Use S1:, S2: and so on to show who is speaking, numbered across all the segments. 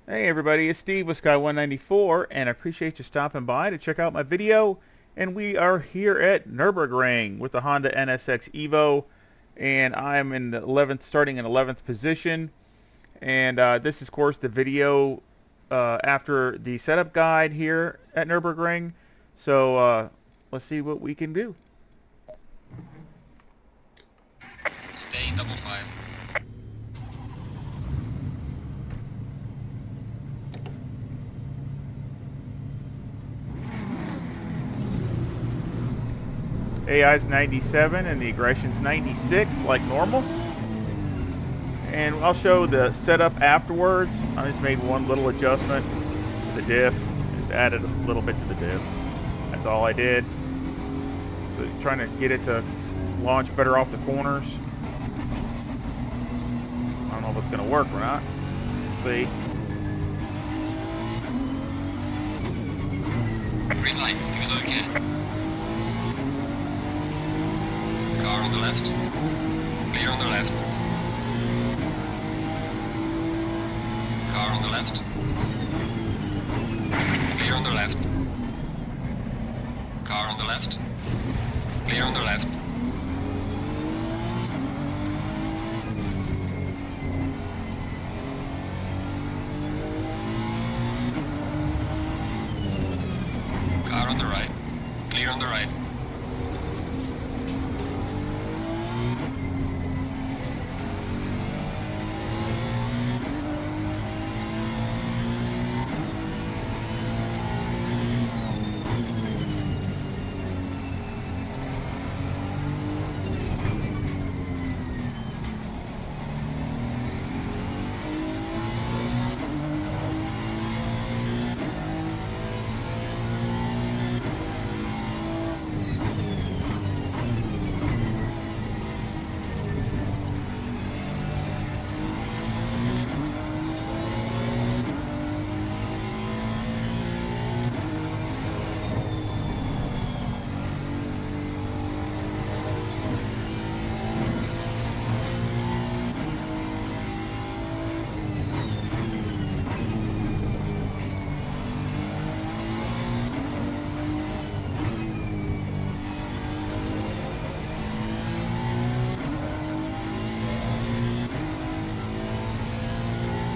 S1: Hey everybody, it's Steve with Sky194 and I appreciate you stopping by to check out my video. And we are here at Nurburgring with the Honda NSX EVO, and I'm in the 11th, starting in 11th position. And this is of course the video after the setup guide here at Nurburgring. So let's see what we can do.
S2: Stay in double file.
S1: AI's 97 and the aggression's 96 like normal. And I'll show the setup afterwards. I just made one little adjustment to the diff. Just added a little bit to the diff. That's all I did. So trying to get it to launch better off the corners. I don't know if it's going to work or not. We'll see.
S2: Green light, give me a look at it. Car on the left. Clear on the left. Car on the left. Clear on the left. Car on the left. Clear on the left. Car on the right. Clear on the right.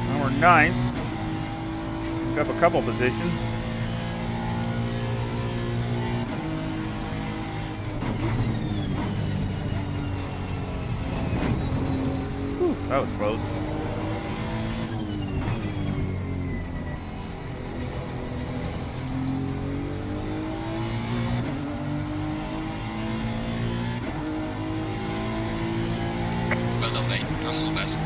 S1: Now we're 9th. Pick up a couple positions. Whew, that was close.
S2: Well done, mate. Personal best.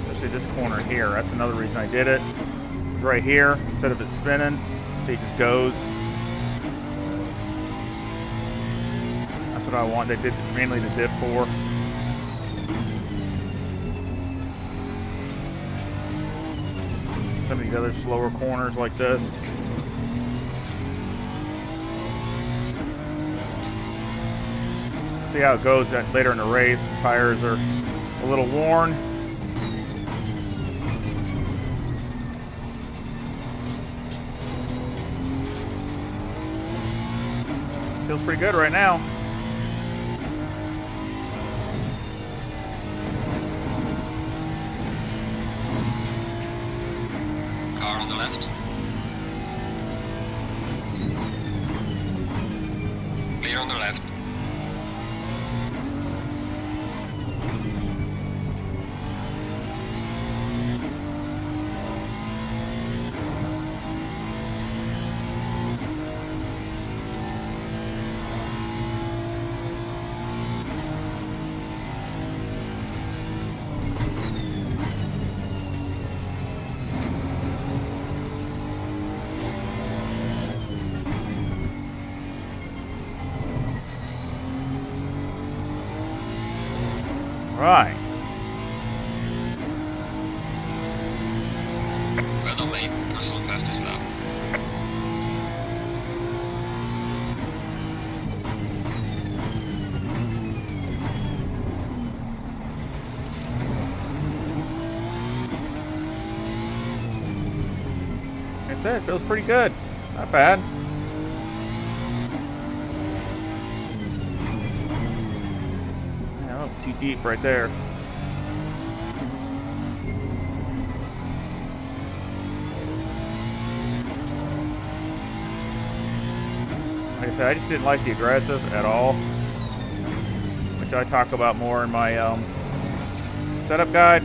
S1: Especially this corner here. That's another reason I did it. It's right here instead of it spinning. See, it just goes. That's what I want. They did mainly the diff for. Some of these other slower corners like this. See how it goes later in the race. The tires are a little worn. Feels pretty good right now.
S2: Car on the left. Clear on the left.
S1: Right.
S2: Well done, mate. Personal fastest lap.
S1: Like I said, it feels pretty good. Not bad. Yeah, too deep right there. Like I said, I just didn't like the aggressive at all, which I talk about more in my setup guide.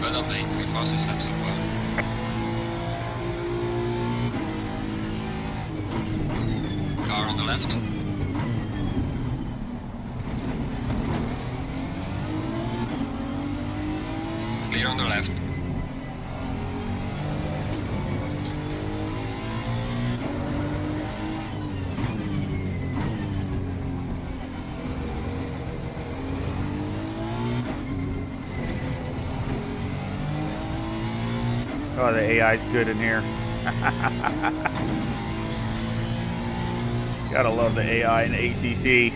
S2: Well done, mate. Your fastest lap so far. Car on the left. Clear on the left.
S1: Oh, the AI's good in here. Gotta love the AI and ACC.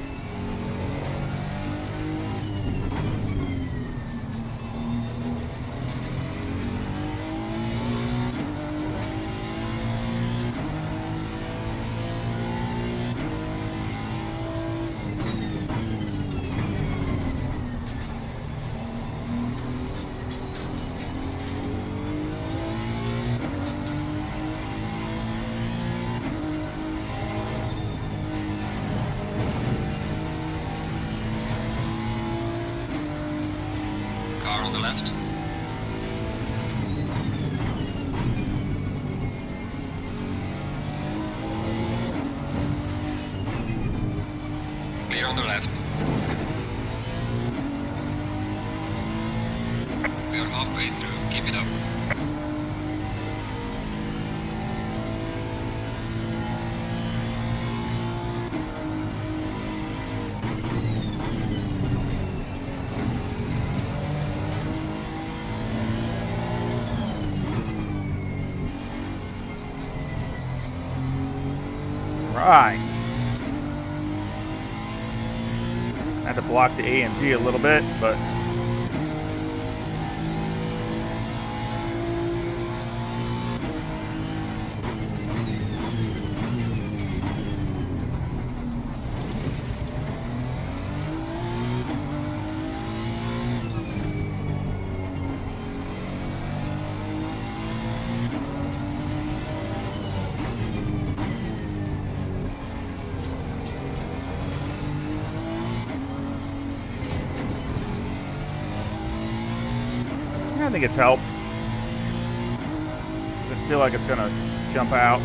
S2: Car on the left. Clear on the left. We are halfway through. Keep it up.
S1: Right. Had to block the AMG a little bit, but I think it's helped. I feel like it's gonna jump out.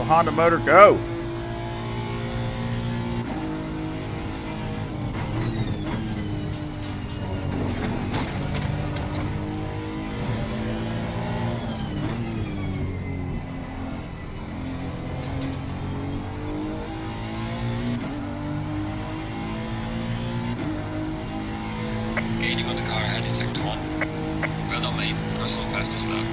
S1: Oh, Honda motor, go!
S2: Gaining on the car ahead in sector 1. Well done, mate. Personal fastest lap.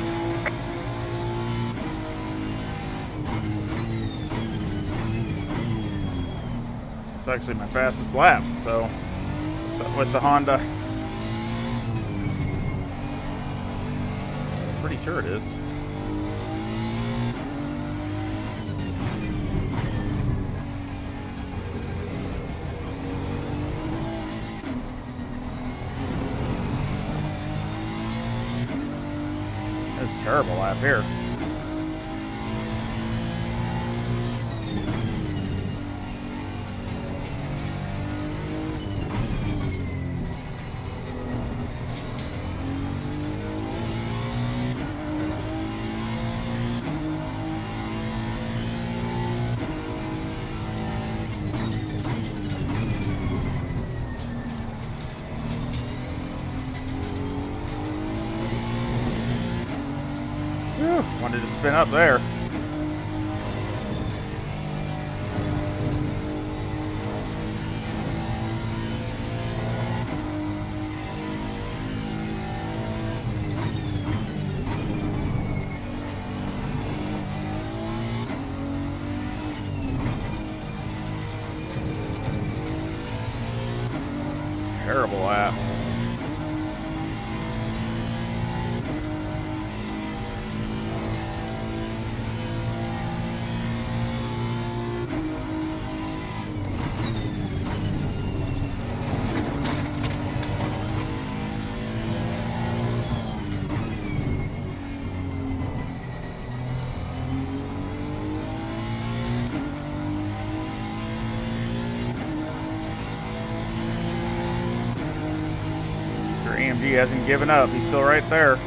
S1: It's actually my fastest lap, so with the Honda. Pretty sure it is. That's a terrible lap here. Whew, wanted to spin up there. Terrible lap. AMG hasn't given up. He's still right there.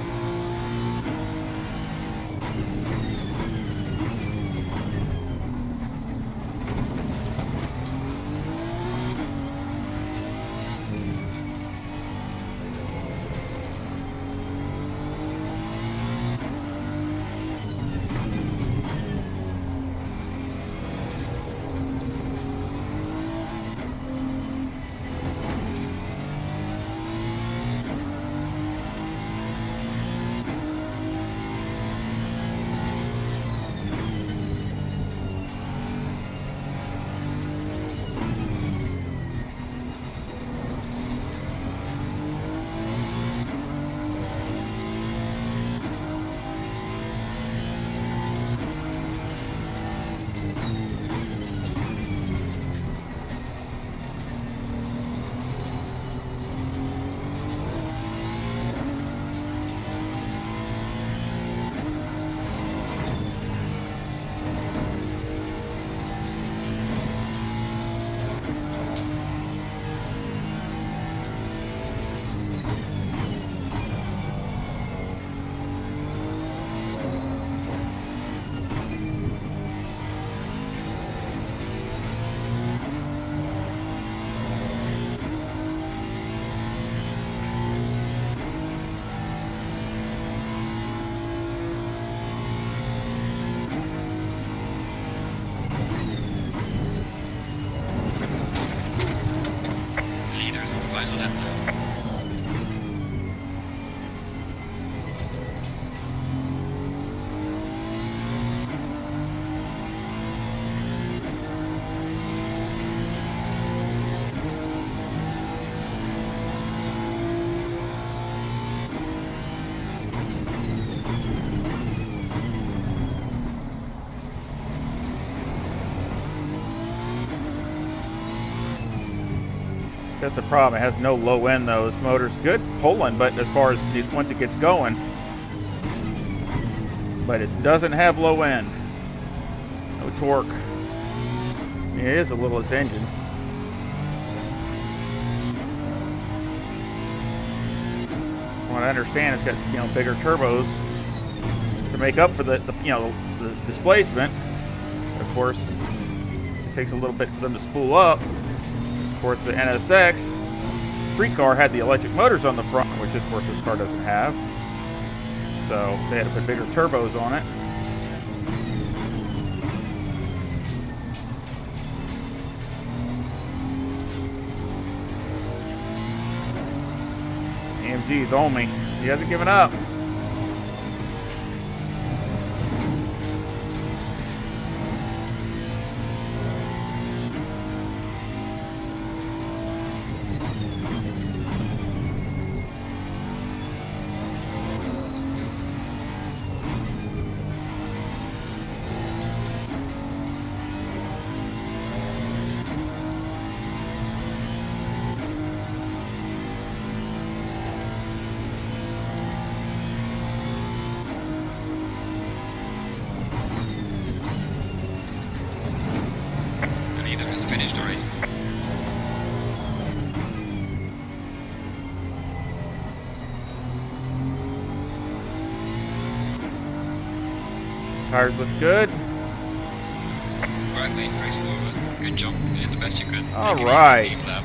S2: Final lap now.
S1: That's the problem. It has no low end though. This motor's good pulling, but as far as once it gets going, but it doesn't have low end. No torque. I mean, it is a littlest engine. From what I understand, it's got bigger turbos to make up for the displacement. Of course, it takes a little bit for them to spool up. Of course, the NSX street car had the electric motors on the front, which of course this car doesn't have. So they had to put bigger turbos on it. AMG's on me. He hasn't given up.
S2: Finished the race.
S1: Tires look good.
S2: Right, mate, race is over. Good job. You did the best you could.
S1: All
S2: Taking
S1: right.
S2: a lap.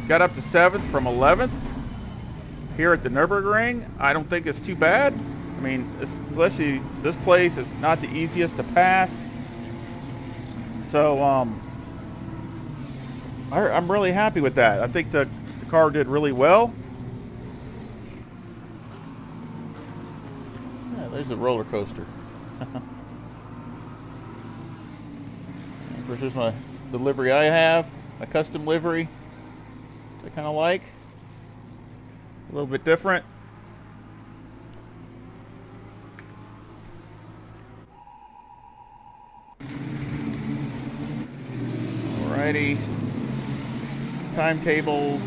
S1: Got up to 7th from 11th here at the Nurburgring. I don't think it's too bad. I mean, especially this place is not the easiest to pass. So I'm really happy with that. I think the car did really well. Yeah, there's a roller coaster. Of course, there's the livery I have, a custom livery, which I kind of like. A little bit different. Alrighty. Timetables.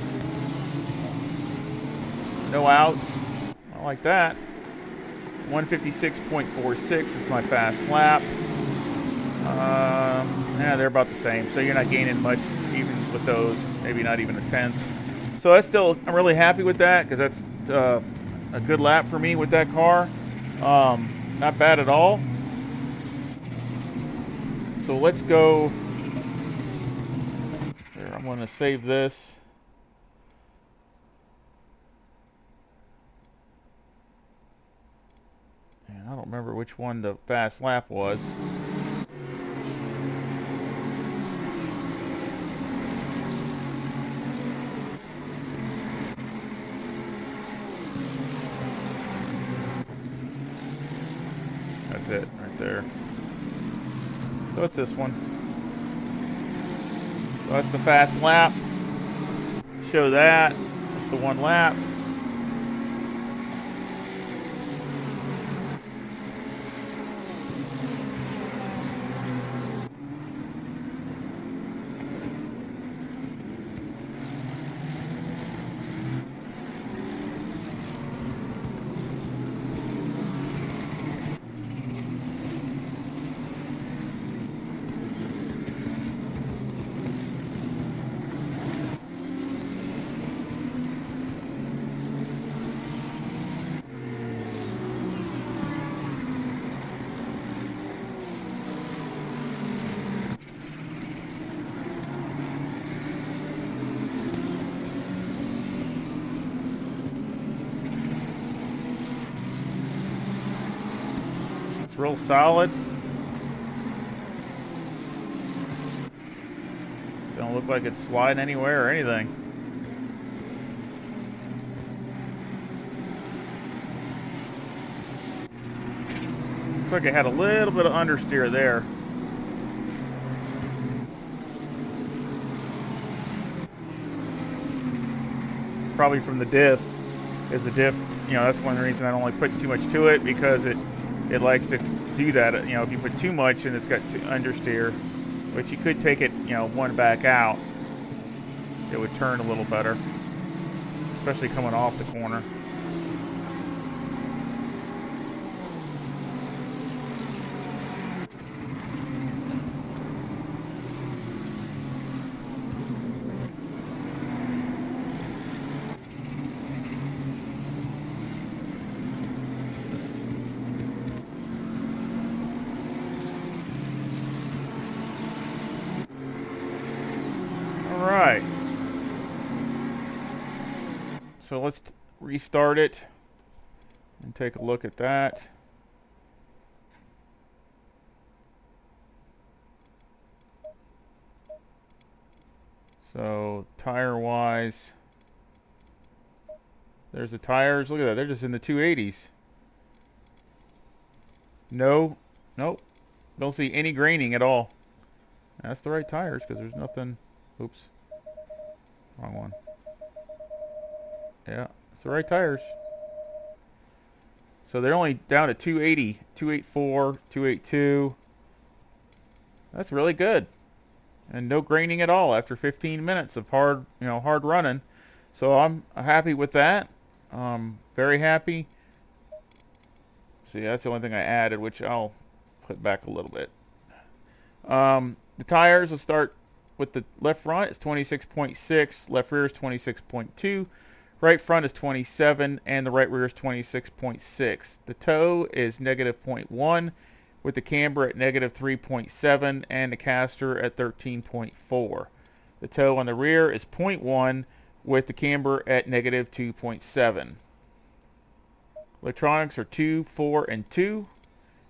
S1: No outs. I like that. 156.46 is my fast lap. Yeah, they're about the same. So you're not gaining much even with those. Maybe not even a tenth. So that's still, I'm really happy with that because that's a good lap for me with that car. Not bad at all. So let's go. Here, I'm going to save this. And I don't remember which one the fast lap was. That's it right there. So it's this one. So that's the fast lap. Show that. Just the one lap. Real solid. Don't look like it's sliding anywhere or anything. Looks like it had a little bit of understeer there. It's probably from the diff. Is the diff, you know, that's one reason I don't like putting too much to it, because it likes to do that. You know, if you put too much and it's got understeer, which you could take it, you know, one back out, it would turn a little better, especially coming off the corner. Alright. So let's restart it and take a look at that. So tire wise, there's the tires. Look at that. They're just in the 280s. No. Nope. Don't see any graining at all. That's the right tires because there's nothing. Oops. Wrong one. Yeah. It's the right tires. So they're only down to 280, 284, 282. That's really good. And no graining at all after 15 minutes of hard running. So I'm happy with that. Very happy. See, that's the only thing I added, which I'll put back a little bit. The tires, will start with the left front. It's 26.6. Left rear is 26.2. Right front is 27, and the right rear is 26.6. The toe is negative 0.1, with the camber at negative 3.7, and the caster at 13.4. The toe on the rear is 0.1, with the camber at negative 2.7. Electronics are 2, 4, and 2.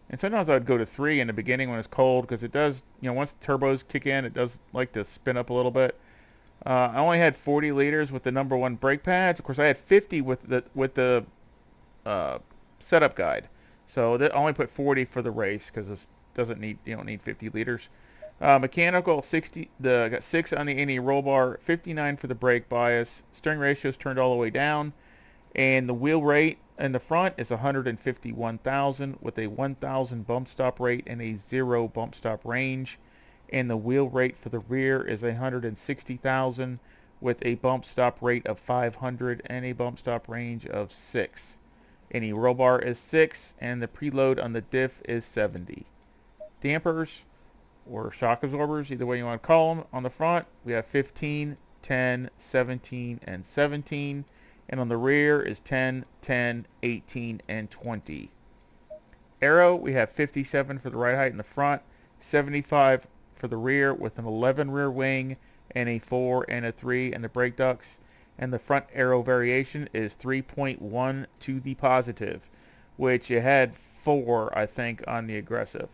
S1: And sometimes I'd go to 3 in the beginning when it's cold, because it does, once the turbos kick in, it does like to spin up a little bit. I only had 40 liters with the number 1 brake pads. Of course, I had 50 with the setup guide. So that I only put 40 for the race because this doesn't need, you don't need 50 liters. Mechanical 60. Got 6 on the NE roll bar, 59 for the brake bias. Steering ratio is turned all the way down, and the wheel rate in the front is 151,000 with a 1,000 bump stop rate and a 0 bump stop range. And the wheel rate for the rear is 160,000 with a bump stop rate of 500 and a bump stop range of 6. Any roll bar is 6, and the preload on the diff is 70. Dampers or shock absorbers, either way you want to call them, on the front we have 15, 10, 17, and 17. And on the rear is 10, 10, 18, and 20. Aero, we have 57 for the ride height in the front, 75 for the rear with an 11 rear wing and a 4 and a 3 and the brake ducts. And the front aero variation is 3.1 to the positive, which you had 4, I think, on the aggressive.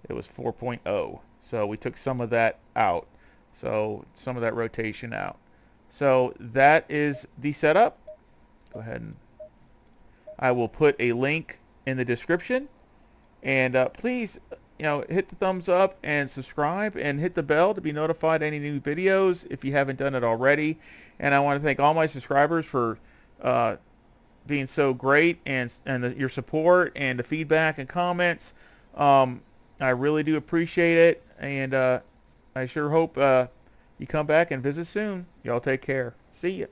S1: It was 4.0. So we took some of that out. So some of that rotation out. So that is the setup. Go ahead and I will put a link in the description. And please, hit the thumbs up and subscribe and hit the bell to be notified any new videos if you haven't done it already. And I want to thank all my subscribers for being so great and your support and the feedback and comments. I really do appreciate it, and I sure hope you come back and visit soon. Y'all take care. See ya.